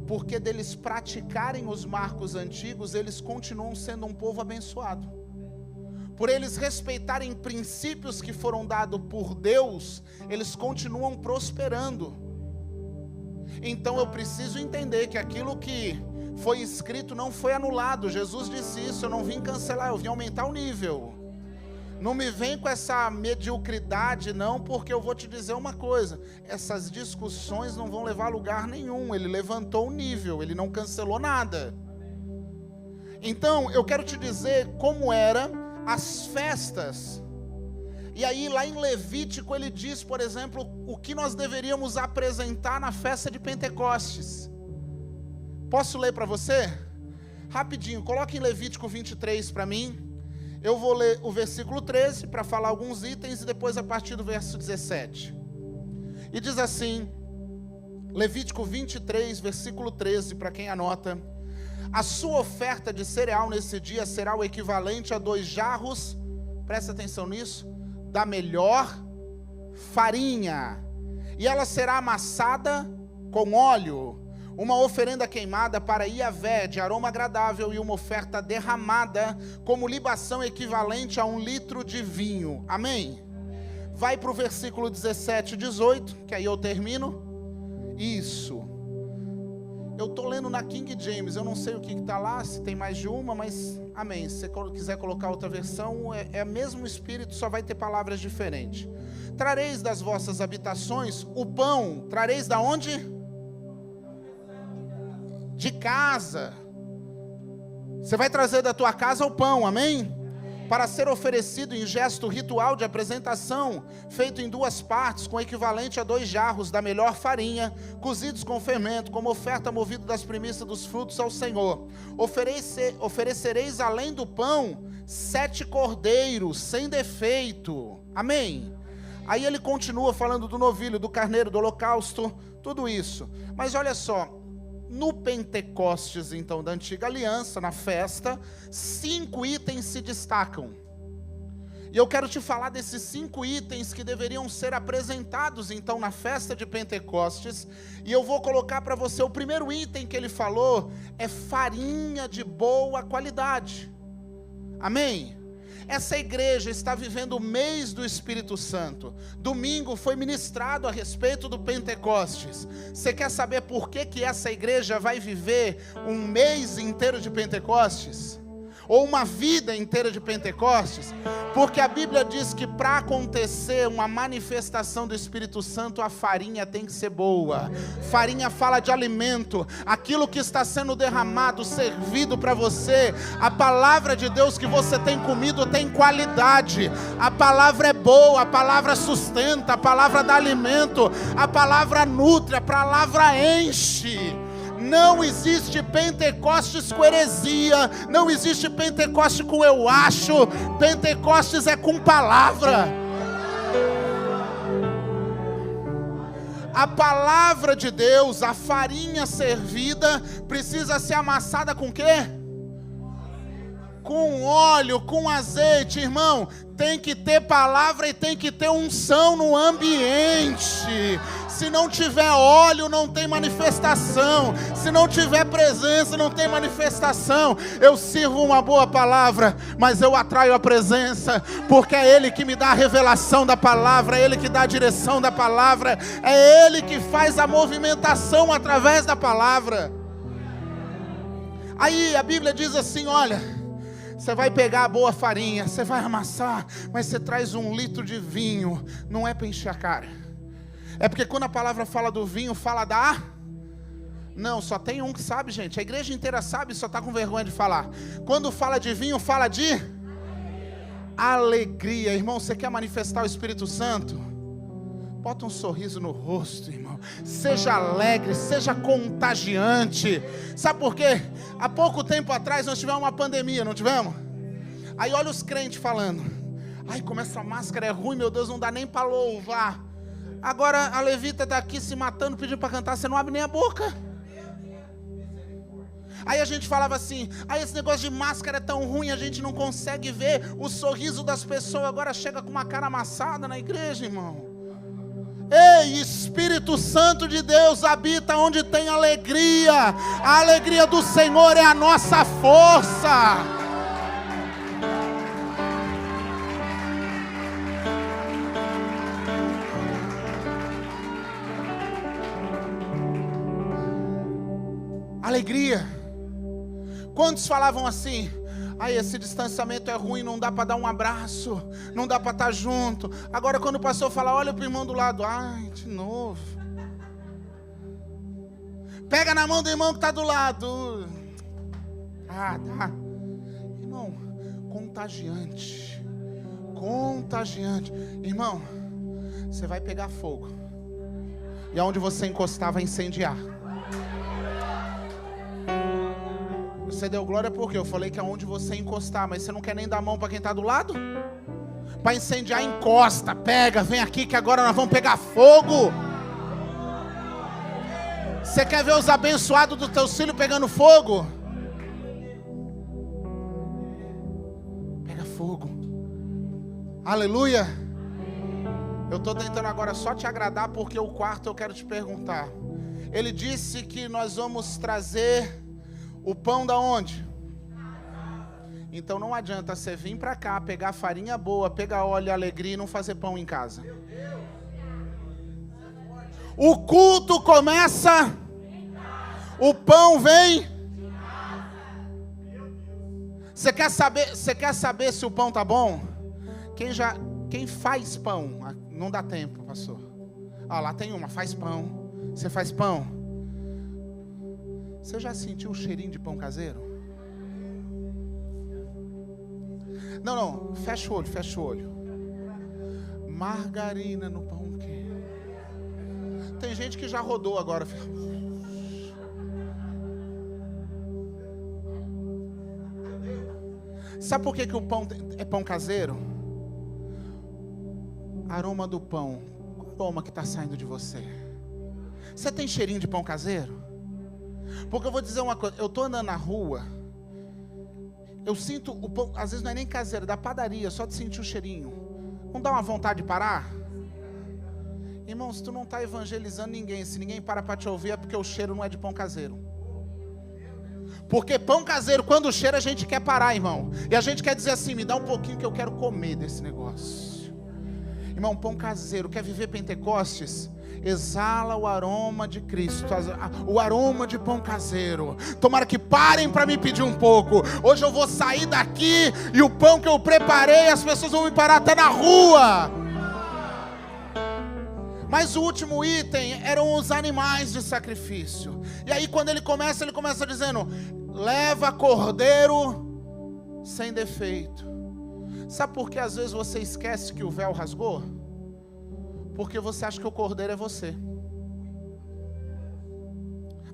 [SPEAKER 1] Porque deles praticarem os marcos antigos, eles continuam sendo um povo abençoado. Por eles respeitarem princípios que foram dados por Deus, eles continuam prosperando. Então eu preciso entender que aquilo que foi escrito não foi anulado. Jesus disse isso, eu não vim cancelar, eu vim aumentar o nível. Não me vem com essa mediocridade não, porque eu vou te dizer uma coisa. Essas discussões não vão levar a lugar nenhum. Ele levantou o nível, ele não cancelou nada. Então eu quero te dizer como eram as festas. E aí lá em Levítico ele diz, por exemplo, o que nós deveríamos apresentar na festa de Pentecostes. Posso ler para você? Rapidinho, coloque em Levítico 23 para mim. Eu vou ler o versículo 13 para falar alguns itens e depois a partir do verso 17. E diz assim, Levítico 23, versículo 13, para quem anota. A sua oferta de cereal nesse dia será o equivalente a 2 jarros, presta atenção nisso, da melhor farinha. E ela será amassada com óleo, uma oferenda queimada para Iavé de aroma agradável e uma oferta derramada como libação equivalente a 1 litro de vinho. Amém? Vai para o versículo 17 e 18, que aí eu termino. Isso. Eu estou lendo na King James, eu não sei o que está lá, se tem mais de uma, mas amém. Se você quiser colocar outra versão, é o mesmo Espírito, só vai ter palavras diferentes. Trareis das vossas habitações o pão, trareis da onde? De casa. Você vai trazer da tua casa o pão, amém? Para ser oferecido em gesto ritual de apresentação, feito em 2 partes, com equivalente a 2 jarros da melhor farinha, cozidos com fermento, como oferta movida das primícias dos frutos ao Senhor. Oferecereis além do pão 7 cordeiros, sem defeito, amém? Aí ele continua falando do novilho, do carneiro, do holocausto, tudo isso. Mas olha só, no Pentecostes, então, da antiga aliança, na festa, 5 itens se destacam. E eu quero te falar desses 5 itens que deveriam ser apresentados, então, na festa de Pentecostes. E eu vou colocar para você, o primeiro item que ele falou é farinha de boa qualidade. Amém? Essa igreja está vivendo o mês do Espírito Santo. Domingo foi ministrado a respeito do Pentecostes. Você quer saber por que essa igreja vai viver um mês inteiro de Pentecostes? Ou uma vida inteira de Pentecostes? Porque a Bíblia diz que para acontecer uma manifestação do Espírito Santo, a farinha tem que ser boa. Farinha fala de alimento, aquilo que está sendo derramado, servido para você. A palavra de Deus que você tem comido tem qualidade. A palavra é boa, a palavra sustenta, a palavra dá alimento, a palavra nutre, a palavra enche. Não existe Pentecostes com heresia, não existe Pentecostes com eu acho, Pentecostes é com palavra. A palavra de Deus, a farinha servida, precisa ser amassada com quê? Com óleo, com azeite, irmão. Tem que ter palavra e tem que ter unção no ambiente. Se não tiver óleo, não tem manifestação. Se não tiver presença, não tem manifestação. Eu sirvo uma boa palavra, mas eu atraio a presença, porque é Ele que me dá a revelação da palavra, é Ele que dá a direção da palavra, é Ele que faz a movimentação através da palavra. Aí a Bíblia diz assim, olha, você vai pegar a boa farinha, você vai amassar, mas você traz 1 litro de vinho, não é para encher a cara. É porque quando a palavra fala do vinho, fala da... Não, só tem um que sabe, gente. A igreja inteira sabe, só está com vergonha de falar. Quando fala de vinho, fala de... alegria. Irmão, você quer manifestar o Espírito Santo? Bota um sorriso no rosto, irmão. Seja alegre, seja contagiante. Sabe por quê? Há pouco tempo atrás nós tivemos uma pandemia, não tivemos? Aí olha os crentes falando. Ai, como essa máscara é ruim, meu Deus, não dá nem para louvar. Agora a levita está aqui se matando, pedindo para cantar, você não abre nem a boca. Aí a gente falava assim, esse negócio de máscara é tão ruim, a gente não consegue ver o sorriso das pessoas. Agora chega com uma cara amassada na igreja, irmão. Ei, Espírito Santo de Deus habita onde tem alegria. A alegria do Senhor é a nossa força. Alegria. Quantos falavam assim? Esse distanciamento é ruim, não dá para dar um abraço, não dá para estar junto. Agora quando o pastor fala, olha para o irmão do lado, de novo. Pega na mão do irmão que está do lado. Tá. Irmão, contagiante. Irmão, você vai pegar fogo. E aonde você encostar vai incendiar. Você deu glória porque eu falei que aonde você encostar, mas você não quer nem dar a mão para quem está do lado? Para incendiar, encosta, pega, vem aqui que agora nós vamos pegar fogo. Você quer ver os abençoados dos teus filhos pegando fogo? Pega fogo. Aleluia. Eu estou tentando agora só te agradar, porque o quarto eu quero te perguntar. Ele disse que nós vamos trazer o pão da onde? Então não adianta você vir para cá, pegar farinha boa, pegar óleo e alegria e não fazer pão em casa. O culto começa, o pão vem. Você quer saber se o pão tá bom? Quem faz pão? Não dá tempo, pastor. Lá tem uma, faz pão. Você faz pão? Você já sentiu o cheirinho de pão caseiro? Não, fecha o olho. Margarina no pão quente. Tem gente que já rodou agora. Sabe por que o pão é pão caseiro? Aroma do pão. O aroma que está saindo de você. Você tem cheirinho de pão caseiro? Porque eu vou dizer uma coisa, eu estou andando na rua, eu sinto o pão, às vezes não é nem caseiro, da padaria, só de sentir o cheirinho. Não dá uma vontade de parar? Irmão, se tu não está evangelizando ninguém, se ninguém para te ouvir, é porque o cheiro não é de pão caseiro. Porque pão caseiro, quando cheira, a gente quer parar, irmão. E a gente quer dizer assim, me dá um pouquinho que eu quero comer desse negócio. Irmão, pão caseiro, quer viver Pentecostes? Exala o aroma de Cristo, o aroma de pão caseiro. Tomara que parem para me pedir um pouco. Hoje eu vou sair daqui e o pão que eu preparei, as pessoas vão me parar até na rua. Mas o último item eram os animais de sacrifício. E aí quando ele começa dizendo, leva cordeiro sem defeito. Sabe por que às vezes você esquece que o véu rasgou? Porque você acha que o cordeiro é você.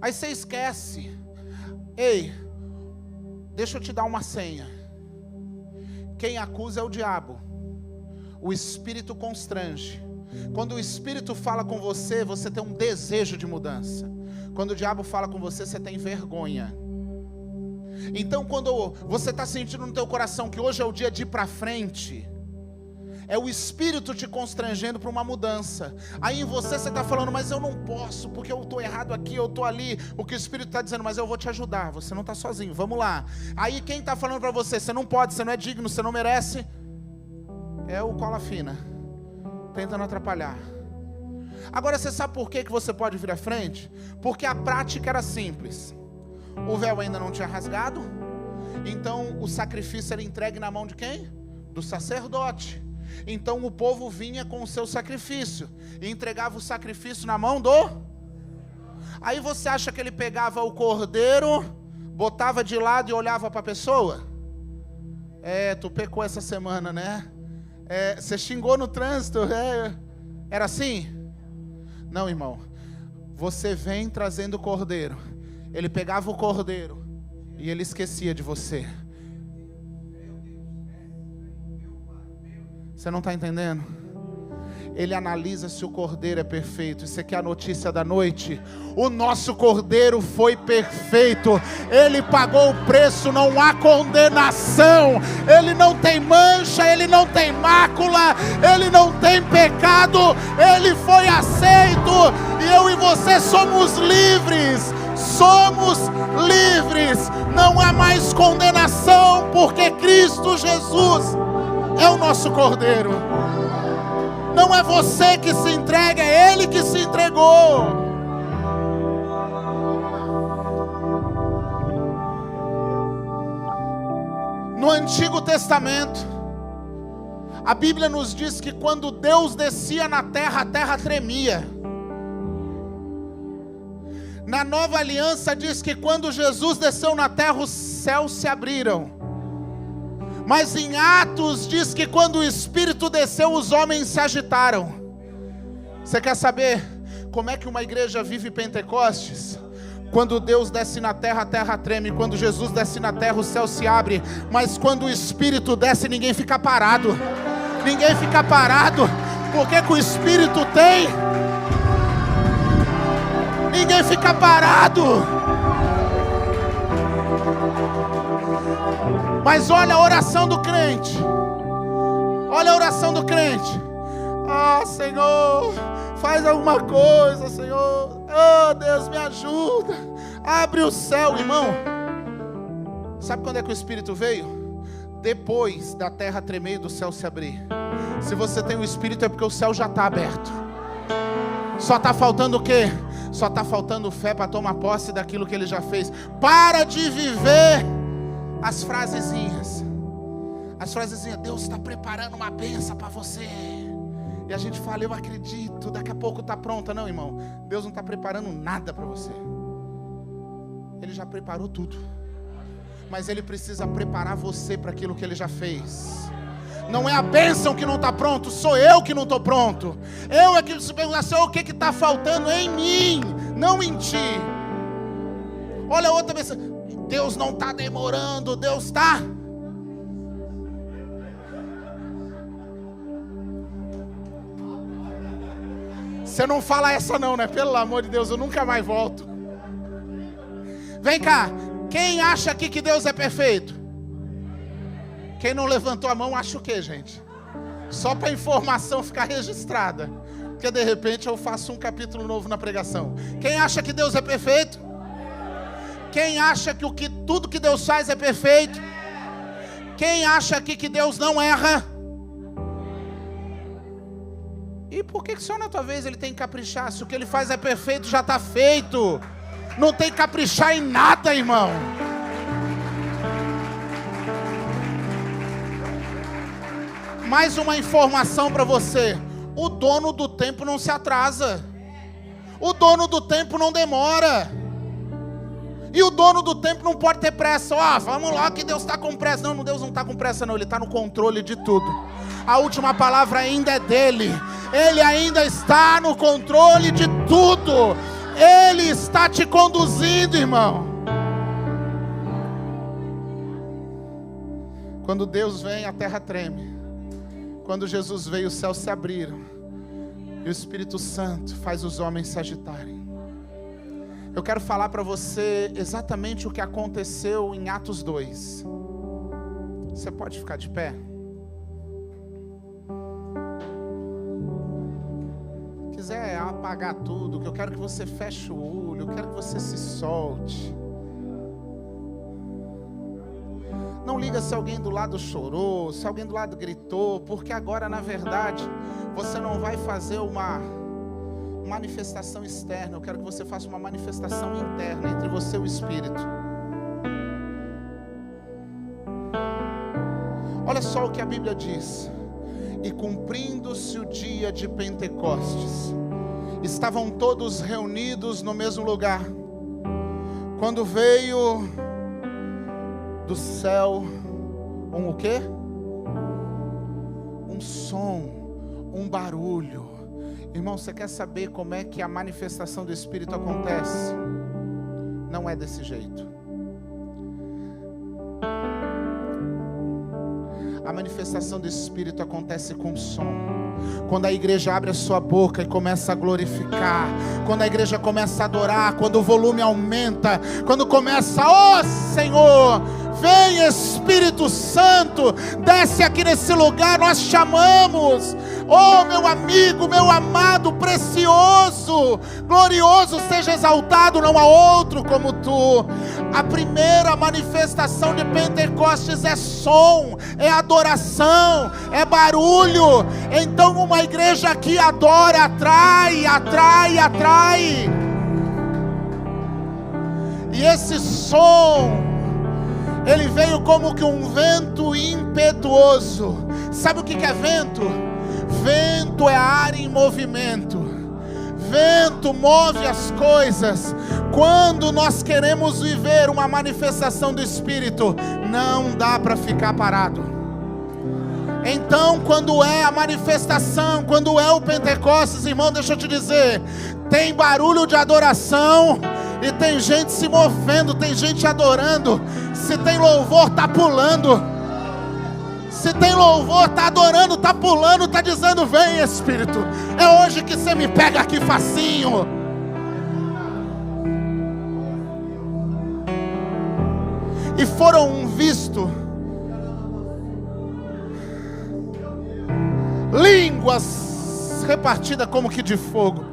[SPEAKER 1] Aí você esquece. Ei, deixa eu te dar uma senha. Quem acusa é o diabo. O Espírito constrange. Quando o Espírito fala com você, você tem um desejo de mudança. Quando o diabo fala com você, você tem vergonha. Então quando você está sentindo no teu coração que hoje é o dia de ir para frente, é o Espírito te constrangendo para uma mudança. Aí em você está falando, mas eu não posso, porque eu estou errado aqui, eu estou ali. O que o Espírito está dizendo, mas eu vou te ajudar, você não está sozinho, vamos lá. Aí quem está falando para você, você não pode, você não é digno, você não merece, é o cola fina, tentando atrapalhar. Agora você sabe por que você pode vir à frente? Porque a prática era simples. O véu ainda não tinha rasgado, então o sacrifício era entregue na mão de quem? Do sacerdote. Então o povo vinha com o seu sacrifício e entregava o sacrifício na mão do... Aí você acha que ele pegava o cordeiro, botava de lado e olhava para a pessoa? Tu pecou essa semana, né? Você xingou no trânsito, era assim? Não, irmão. Você vem trazendo o cordeiro. Ele pegava o cordeiro e ele esquecia de você. Você não está entendendo? Ele analisa se o cordeiro é perfeito. Isso aqui é a notícia da noite. O nosso cordeiro foi perfeito. Ele pagou o preço, não há condenação. Ele não tem mancha, ele não tem mácula, ele não tem pecado. Ele foi aceito. E eu e você somos livres. Somos livres. Não há mais condenação, porque Cristo Jesus é o nosso cordeiro. Não é você que se entrega, é Ele que se entregou. No Antigo Testamento, a Bíblia nos diz que quando Deus descia na terra, a terra tremia. Na Nova Aliança diz que quando Jesus desceu na terra, os céus se abriram. Mas em Atos diz que quando o Espírito desceu, os homens se agitaram. Você quer saber como é que uma igreja vive Pentecostes? Quando Deus desce na terra, a terra treme. Quando Jesus desce na terra, o céu se abre. Mas quando o Espírito desce, ninguém fica parado. Ninguém fica parado. Porque que o Espírito tem? Ninguém fica parado. Mas olha a oração do crente. Olha a oração do crente. Senhor, faz alguma coisa, Senhor. Deus, me ajuda. Abre o céu, irmão. Sabe quando é que o Espírito veio? Depois da terra tremer e do céu se abrir. Se você tem o Espírito é porque o céu já está aberto. Só está faltando o quê? Só está faltando fé para tomar posse daquilo que Ele já fez. Para de viver as frasezinhas. As frasezinhas, Deus está preparando uma bênção para você. E a gente fala, eu acredito, daqui a pouco está pronta. Não, irmão, Deus não está preparando nada para você. Ele já preparou tudo. Mas Ele precisa preparar você para aquilo que Ele já fez. Não é a bênção que não está pronto, sou eu que não estou pronto. Eu é que se perguntar, Senhor, o que está faltando em mim, não em ti. Olha outra vez, Deus não está demorando, Deus está. Você não fala essa não, né? Pelo amor de Deus, eu nunca mais volto. Vem cá, quem acha aqui que Deus é perfeito? Quem não levantou a mão acha o quê, gente? Só para a informação ficar registrada. Porque de repente eu faço um capítulo novo na pregação. Quem acha que Deus é perfeito? Quem acha que tudo que Deus faz é perfeito? Quem acha aqui que Deus não erra? E por que só na tua vez Ele tem que caprichar? Se o que Ele faz é perfeito, já está feito. Não tem que caprichar em nada, irmão. Mais uma informação para você. O dono do tempo não se atrasa. O dono do tempo não demora. E o dono do tempo não pode ter pressa. Vamos lá que Deus está com pressa. Não, Deus não está com pressa não. Ele está no controle de tudo. A última palavra ainda é dele. Ele ainda está no controle de tudo. Ele está te conduzindo, irmão. Quando Deus vem, a terra treme. Quando Jesus veio, os céus se abriram. E o Espírito Santo faz os homens se agitarem. Eu quero falar para você exatamente o que aconteceu em Atos 2. Você pode ficar de pé? Quiser apagar tudo, que eu quero que você feche o olho, eu quero que você se solte. Não liga se alguém do lado chorou, se alguém do lado gritou, porque agora, na verdade, você não vai fazer uma manifestação externa. Eu quero que você faça uma manifestação interna entre você e o Espírito. Olha só o que a Bíblia diz. E cumprindo-se o dia de Pentecostes, estavam todos reunidos no mesmo lugar, quando veio do céu o quê? Um som, um barulho. Irmão, você quer saber como é que a manifestação do Espírito acontece? Não é desse jeito. A manifestação do Espírito acontece com som. Quando a igreja abre a sua boca e começa a glorificar, quando a igreja começa a adorar, quando o volume aumenta, quando começa, ó Senhor, vem Espírito Santo, desce aqui nesse lugar, nós chamamos, oh meu amigo, meu amado, precioso, glorioso, seja exaltado, não há outro como tu. A primeira manifestação de Pentecostes é som, é adoração, é barulho. Então uma igreja que adora, atrai. E esse som, ele veio como que um vento impetuoso. Sabe o que é vento? Vento é ar em movimento. Vento move as coisas. Quando nós queremos viver uma manifestação do Espírito, não dá para ficar parado. Então, quando é a manifestação, quando é o Pentecostes, irmão, deixa eu te dizer, tem barulho de adoração e tem gente se movendo, tem gente adorando. Se tem louvor, tá pulando. Se tem louvor, tá adorando, tá pulando, tá dizendo, vem Espírito, é hoje que você me pega aqui facinho. E foram vistos línguas repartidas como que de fogo,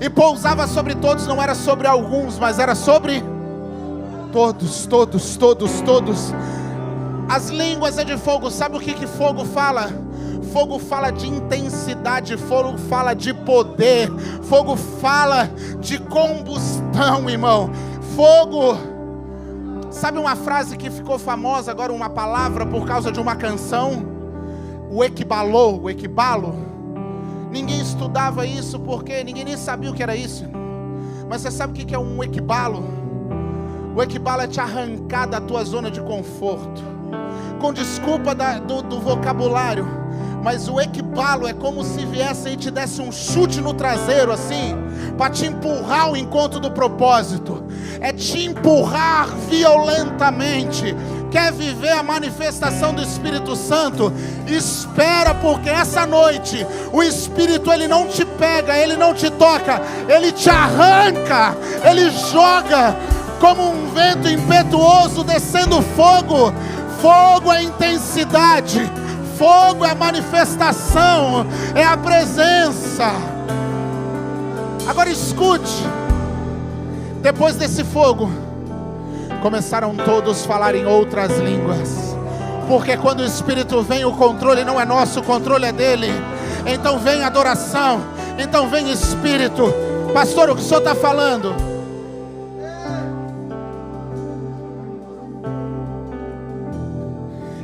[SPEAKER 1] e pousava sobre todos, não era sobre alguns, mas era sobre todos. As línguas é de fogo. Sabe o que fogo fala? Fogo fala de intensidade, fogo fala de poder, fogo fala de combustão, irmão. Fogo, sabe uma frase que ficou famosa agora, uma palavra por causa de uma canção? O equibalo. Ninguém estudava isso porque ninguém nem sabia o que era isso. Mas você sabe o que é um equibalo? O equibalo é te arrancar da tua zona de conforto. Com desculpa do vocabulário, mas o equibalo é como se viessem e te desse um chute no traseiro assim, para te empurrar ao encontro do propósito. É te empurrar violentamente. Quer viver a manifestação do Espírito Santo? Espera, porque essa noite o Espírito, ele não te pega, ele não te toca, ele te arranca, ele joga como um vento impetuoso descendo fogo. Fogo é intensidade, fogo é manifestação, é a presença. Agora escute, depois desse fogo, começaram todos a falar em outras línguas, porque quando o Espírito vem, o controle não é nosso, o controle é dele. Então vem adoração, então vem Espírito. Pastor, o que o senhor está falando?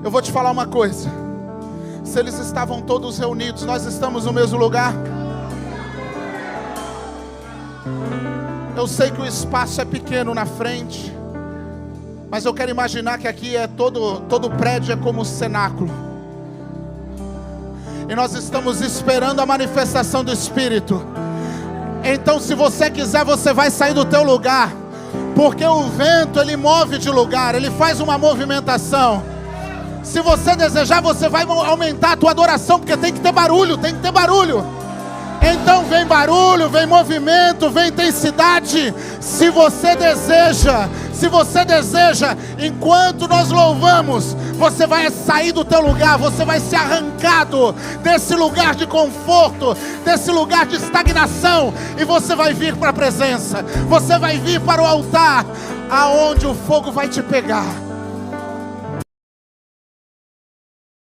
[SPEAKER 1] Eu vou te falar uma coisa. Se eles estavam todos reunidos, nós estamos no mesmo lugar. Eu sei que o espaço é pequeno na frente, mas eu quero imaginar que aqui é todo prédio é como cenáculo. E nós estamos esperando a manifestação do Espírito. Então, se você quiser, você vai sair do teu lugar, porque o vento, ele move de lugar, ele faz uma movimentação. Se você desejar, você vai aumentar a tua adoração, porque tem que ter barulho, tem que ter barulho. Então vem barulho, vem movimento, vem intensidade. Se você deseja, enquanto nós louvamos, você vai sair do teu lugar, você vai ser arrancado desse lugar de conforto, desse lugar de estagnação, e você vai vir para a presença, você vai vir para o altar, aonde o fogo vai te pegar.